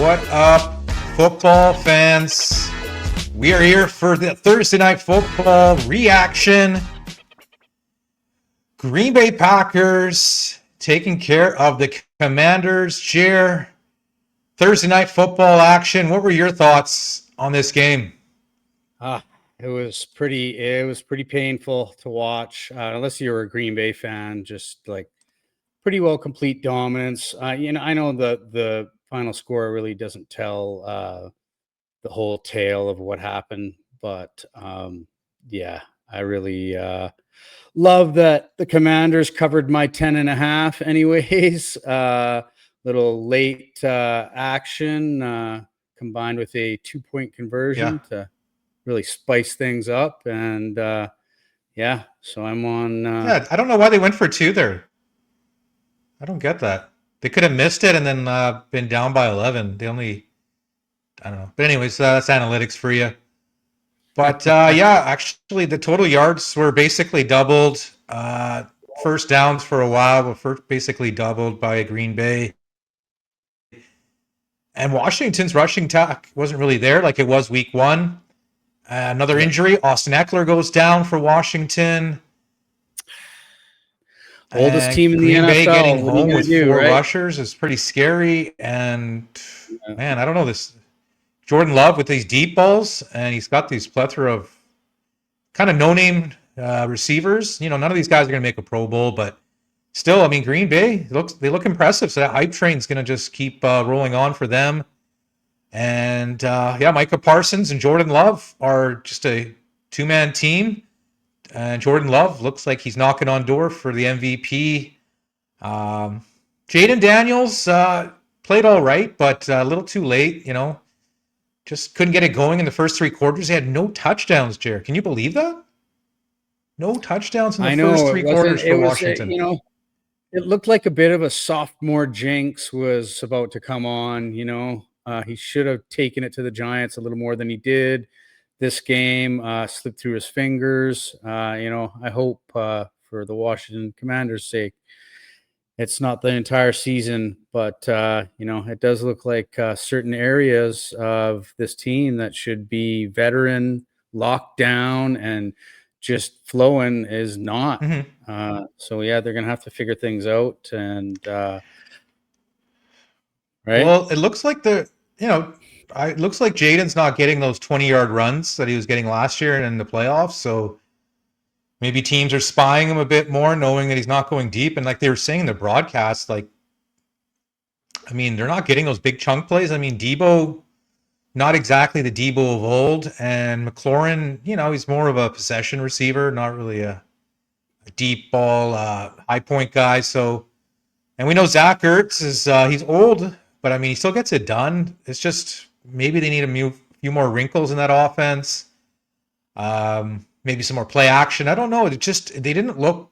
What up, football fans? We are here for the Thursday Night Football reaction. Green Bay Packers taking care of the Commanders. Jer, Thursday Night Football action. What were your thoughts on this game? It was pretty painful to watch, unless you're a Green Bay fan. Just like pretty well complete dominance. I know the final score really doesn't tell the whole tale of what happened, but yeah, I really love that the Commanders covered my 10.5. Anyways, little late action combined with a 2-point conversion to really spice things up. And so I'm on. I don't know why they went for 2 there. I don't get that. They could have missed it and then been down by 11. I don't know. But anyways, that's analytics for you. But actually the total yards were basically doubled. First downs for a while were basically doubled by Green Bay. And Washington's rushing attack wasn't really there like it was week 1. Another injury. Austin Eckler goes down for Washington. Oldest team in the NFL. Bay getting home with 4 rushers is pretty scary. And man, I don't know this. Jordan Love with these deep balls, and he's got these plethora of kind of no-name receivers. You know, none of these guys are going to make a Pro Bowl, but still, I mean, Green Bay they look impressive. So that hype train's going to just keep rolling on for them. And Micah Parsons and Jordan Love are just a 2-man team. And Jordan Love looks like he's knocking on door for the MVP. Jaden Daniels played all right, but a little too late, you know. Just couldn't get it going in the first 3 quarters. He had no touchdowns, Jared. Can you believe that? No touchdowns in the first 3 quarters for Washington. It looked like a bit of a sophomore jinx was about to come on, He should have taken it to the Giants a little more than he did. This game slipped through his fingers. I hope for the Washington Commanders' sake, it's not the entire season, but it does look like certain areas of this team that should be veteran, locked down, and just flowing is not. So they're gonna have to figure things out. And right. Well, it looks like it looks like Jaden's not getting those 20-yard runs that he was getting last year and in the playoffs. So maybe teams are spying him a bit more, knowing that he's not going deep. And like they were saying in the broadcast, they're not getting those big chunk plays. I mean, Debo, not exactly the Debo of old. And McLaurin, he's more of a possession receiver, not really a deep ball, high point guy. So, and we know Zach Ertz is, he's old, but he still gets it done. It's just, maybe they need a few more wrinkles in that offense. Maybe some more play action. I don't know. They didn't look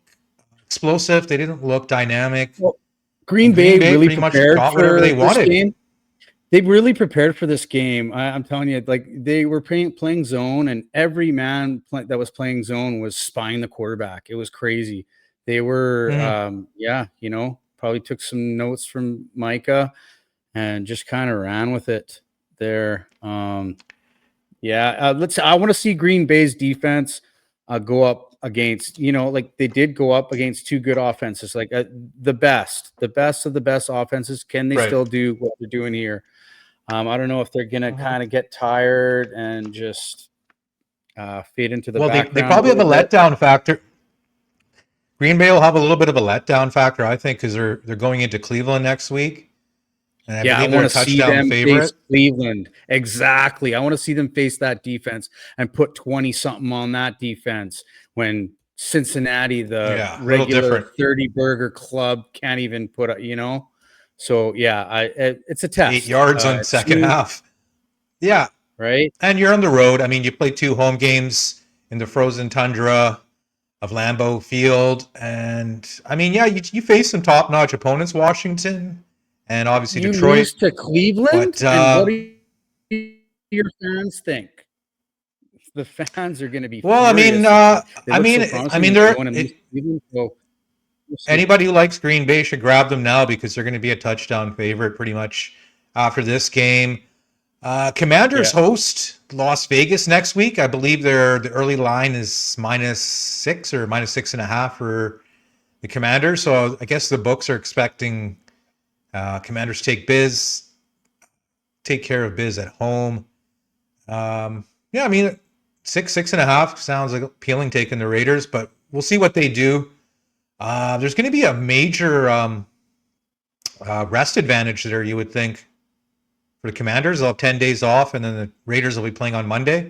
explosive. They didn't look dynamic. Well, Green Bay really pretty much prepared got for whatever they wanted. Game. They really prepared for this game. I'm telling you, like they were playing zone, and every man that was playing zone was spying the quarterback. It was crazy. They were, probably took some notes from Micah and just kind of ran with it there. I want to see Green Bay's defense go up against, like they did go up against 2 good offenses, like the best of the best offenses. Can they still do what they're doing here? I don't know if they're going to kind of get tired and just fade into the background. They probably have a letdown factor. Green Bay will have a little bit of a letdown factor, I think, because they're going into Cleveland next week. And I want to see them face Cleveland. Exactly. I want to see them face that defense and put 20-something on that defense when Cincinnati, the regular 30-burger club, can't even put a, So, it's a test. 8 yards on second half. Yeah. Right. And you're on the road. You play 2 home games in the frozen tundra of Lambeau Field. And, you face some top-notch opponents, Washington. And obviously Detroit. Lose to Cleveland. But, and what do your fans think? The fans are going to be. Well, anybody who likes Green Bay should grab them now because they're going to be a touchdown favorite pretty much after this game. Commanders host Las Vegas next week. I believe the early line is -6 or -6.5 for the Commanders. So I guess the books are expecting Commanders take care of Biz at home. Yeah, I mean, 6.5 sounds like appealing taking the Raiders, but we'll see what they do. There's going to be a major rest advantage there, you would think, for the Commanders. They'll have 10 days off, and then the Raiders will be playing on Monday.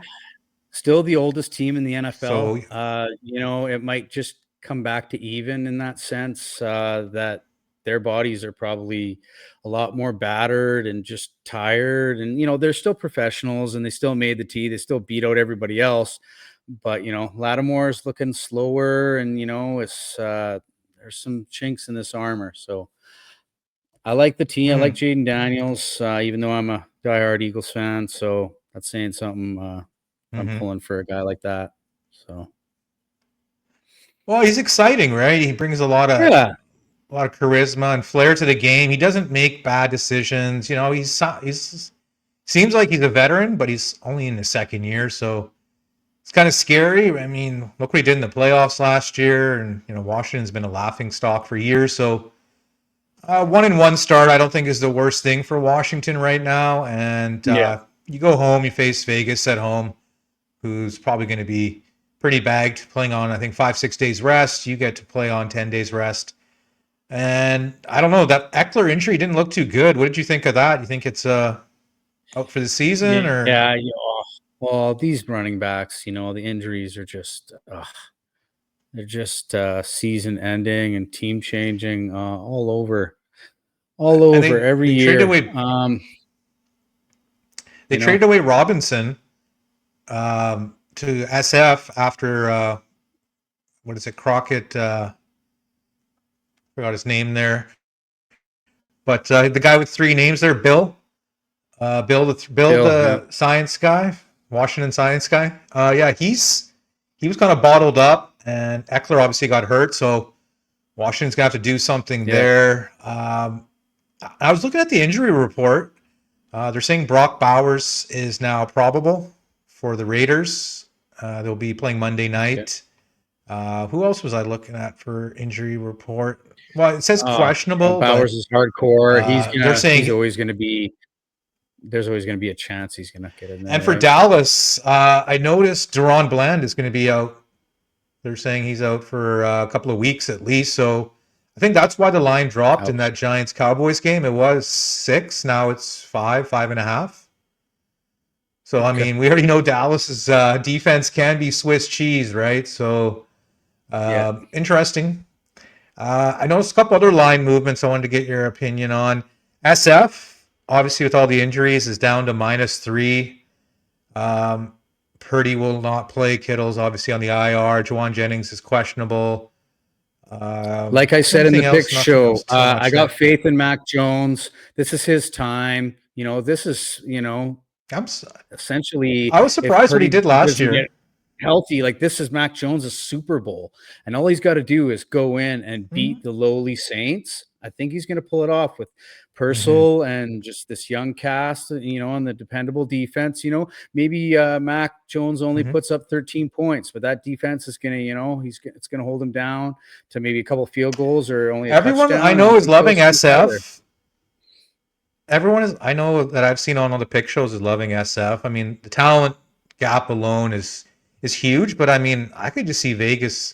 Still the oldest team in the NFL. So, it might just come back to even in that sense, that their bodies are probably a lot more battered and just tired. And, they're still professionals and they still made the tee. They still beat out everybody else. But, Lattimore's looking slower and, it's there's some chinks in this armor. So I like the team. I like Jaden Daniels, even though I'm a diehard Eagles fan. So that's saying something. I'm pulling for a guy like that. So, well, he's exciting, right? He brings a lot of charisma and flair to the game. He doesn't make bad decisions. He's seems like he's a veteran, but he's only in his second year, so it's kind of scary. I mean, look what he did in the playoffs last year, and Washington's been a laughing stock for years. So, 1-1 start, I don't think is the worst thing for Washington right now. And you go home, you face Vegas at home, who's probably going to be pretty bagged, playing on, I think, 5-6 days rest. You get to play on 10 days rest. And I don't know, that Eckler injury didn't look too good. What did you think of that? You think it's out for the season? Yeah. Well, these running backs, the injuries are just they're just season ending and team changing all over every year. They traded away Robinson to SF after what is it, Crockett? Forgot his name there, but the guy with 3 names there, Bill, the science guy, Washington science guy. Yeah, he was kind of bottled up, and Eckler obviously got hurt, so Washington's got to do something there. I was looking at the injury report. They're saying Brock Bowers is now probable for the Raiders. They'll be playing Monday night. Who else was I looking at for injury report? Well, it says questionable. Bowers is hardcore. There's always going to be a chance he's going to get in there. And for Dallas, I noticed Deron Bland is going to be out. They're saying he's out for a couple of weeks at least. So I think that's why the line dropped in that Giants-Cowboys game. It was 6. Now it's 5.5. So, I mean, we already know Dallas's defense can be Swiss cheese, right? So, interesting. I noticed a couple other line movements I wanted to get your opinion on. SF, obviously with all the injuries, is down to -3. Purdy will not play. Kittle's obviously on the IR. Juwan Jennings is questionable. Like I said in the pick show, I got faith in Mac Jones. This is his time. This is, essentially. I was surprised what he did last year. Healthy, like this is Mac Jones' Super Bowl, and all he's got to do is go in and beat the lowly Saints. I think he's going to pull it off with Purcell and just this young cast, on the dependable defense. Maybe Mac Jones only puts up 13 points, but that defense is going to, it's going to hold him down to maybe a couple field goals or only. Everyone I know is loving SF. Everyone I know that I've seen on all the pick shows is loving SF. I mean, the talent gap alone is huge, but I mean, I could just see Vegas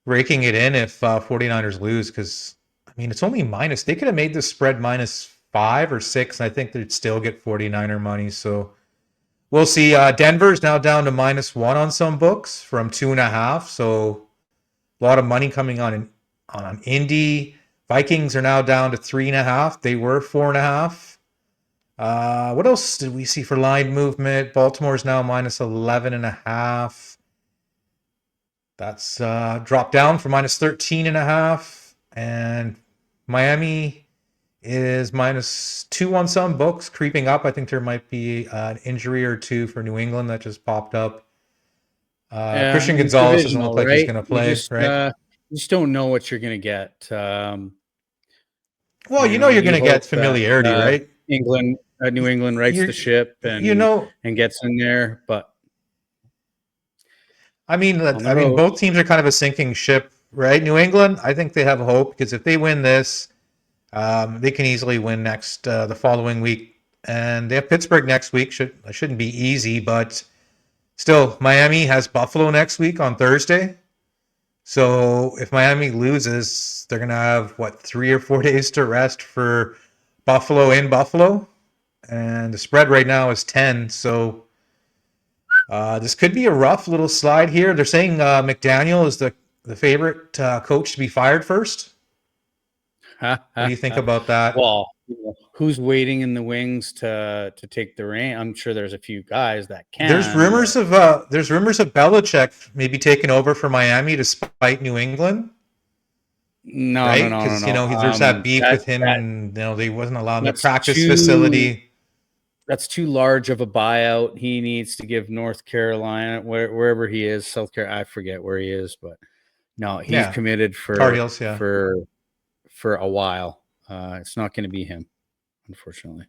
raking it in if 49ers lose, because I mean, it's only minus. They could have made the spread -5 or 6, and I think they'd still get 49er money. So we'll see. Denver's now down to -1 on some books from 2.5. So a lot of money coming on Indy. Vikings are now down to 3.5. They were 4.5. What else did we see for line movement? Baltimore's now -11.5. That's dropped down from -13.5. And Miami is -2 on some books, creeping up. I think there might be an injury or two for New England that just popped up. Christian Gonzalez doesn't look like he's going to play, right? You just don't know what you're going to get. Well, you're going to get familiarity, right? New England rights the ship and gets in there. But I mean, both teams are kind of a sinking ship, right? New England, I think they have hope because if they win this, they can easily win the following week, and they have Pittsburgh next week. Shouldn't be easy, but still, Miami has Buffalo next week on Thursday. So if Miami loses, they're gonna have 3 or 4 days to rest for Buffalo in Buffalo, and the spread right now is 10. So this could be a rough little slide here. They're saying McDaniel is the favorite coach to be fired first. What do you think about that? Well, who's waiting in the wings to take the reign? I'm sure there's a few guys that can. There's rumors of Belichick maybe taking over for Miami to spite New England. No, right? Because there's that beef with him, and they wasn't allowed in the practice facility. That's too large of a buyout. He needs to give North Carolina, wherever he is, South Carolina. I forget where he is, but no, he's committed for Tar Heels, for a while. It's not going to be him, unfortunately.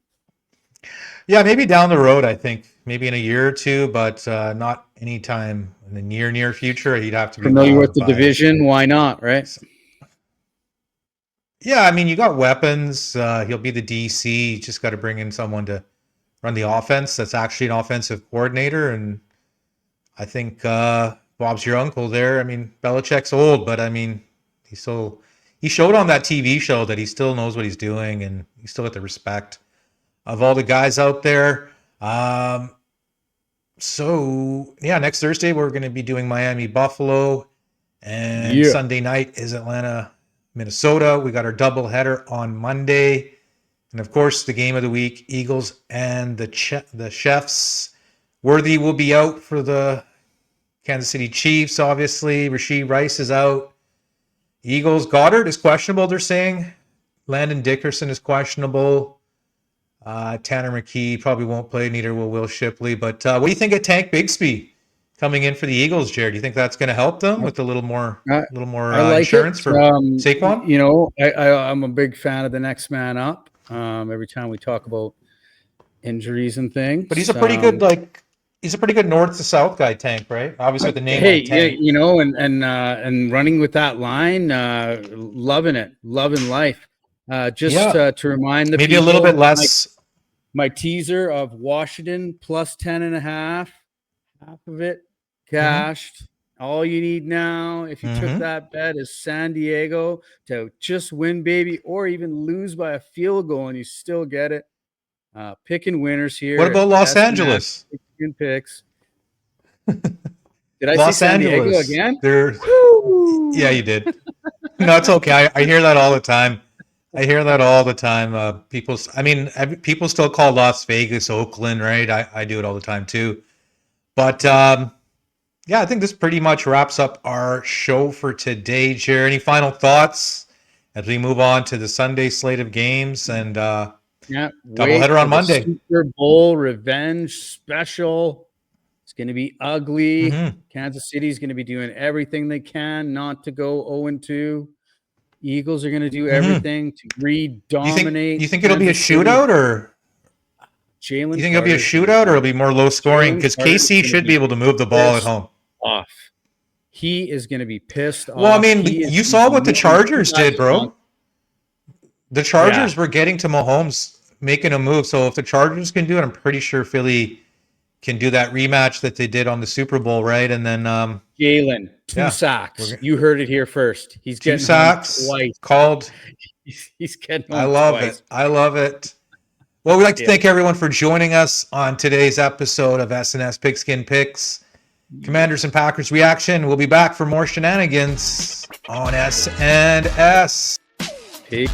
Yeah, maybe down the road. I think maybe in a year or two, but not anytime in the near future. He'd have to be familiar with the division. Why not? Right. Yeah, I mean, you got weapons. He'll be the DC. You just got to bring in someone to run the offense that's actually an offensive coordinator. And I think Bob's your uncle there. I mean, Belichick's old, but I mean, he showed on that TV show that he still knows what he's doing, and he still got the respect of all the guys out there. So, next Thursday we're going to be doing Miami, Buffalo, and Sunday night is Atlanta, Minnesota. We got our doubleheader on Monday. And, of course, the game of the week, Eagles and the Chefs. Worthy will be out for the Kansas City Chiefs, obviously. Rashee Rice is out. Eagles, Goddard is questionable, they're saying. Landon Dickerson is questionable. Tanner McKee probably won't play, neither will Will Shipley. But what do you think of Tank Bigsby coming in for the Eagles, Jared? Do you think that's going to help them with a little more insurance for Saquon? I'm a big fan of the next man up. Every time we talk about injuries and things, but he's a pretty good north to south guy, Tank, right? Obviously with the name. Hey, Tank. And running with that line, loving life. To remind the maybe people, a little bit less. My teaser of Washington plus 10.5, half of it cashed. All you need now, if you took that bet, is San Diego to just win, baby, or even lose by a field goal, and you still get it. Picking winners here. What about Los Angeles? Picks. Did I say San Diego again? Yeah, you did. No, it's okay. I hear that all the time. People still call Las Vegas Oakland, right? I do it all the time too. But I think this pretty much wraps up our show for today. Jerry, any final thoughts as we move on to the Sunday slate of games and doubleheader on Monday? Super Bowl revenge special. It's going to be ugly. Kansas City is going to be doing everything they can not to go 0-2. Eagles are going to do everything to re-dominate. You think it'll be a shootout, or Jalen? You think it'll be a shootout, or it'll be more low scoring? Because KC should be able to move the ball at home. He is going to be pissed off. Well, I mean, you saw what the Chargers did, bro. The Chargers were getting to Mahomes making a move. So if the Chargers can do it, I'm pretty sure Philly can do that rematch that they did on the Super Bowl, right? And then Jalen, 2 sacks. You heard it here first. He's getting 2 sacks twice. Called. He's getting I love it. Well, we'd like to thank everyone for joining us on today's episode of S&S Pigskin Picks. Commanders and Packers Reaction. We'll be back for more shenanigans on S&S. Peace.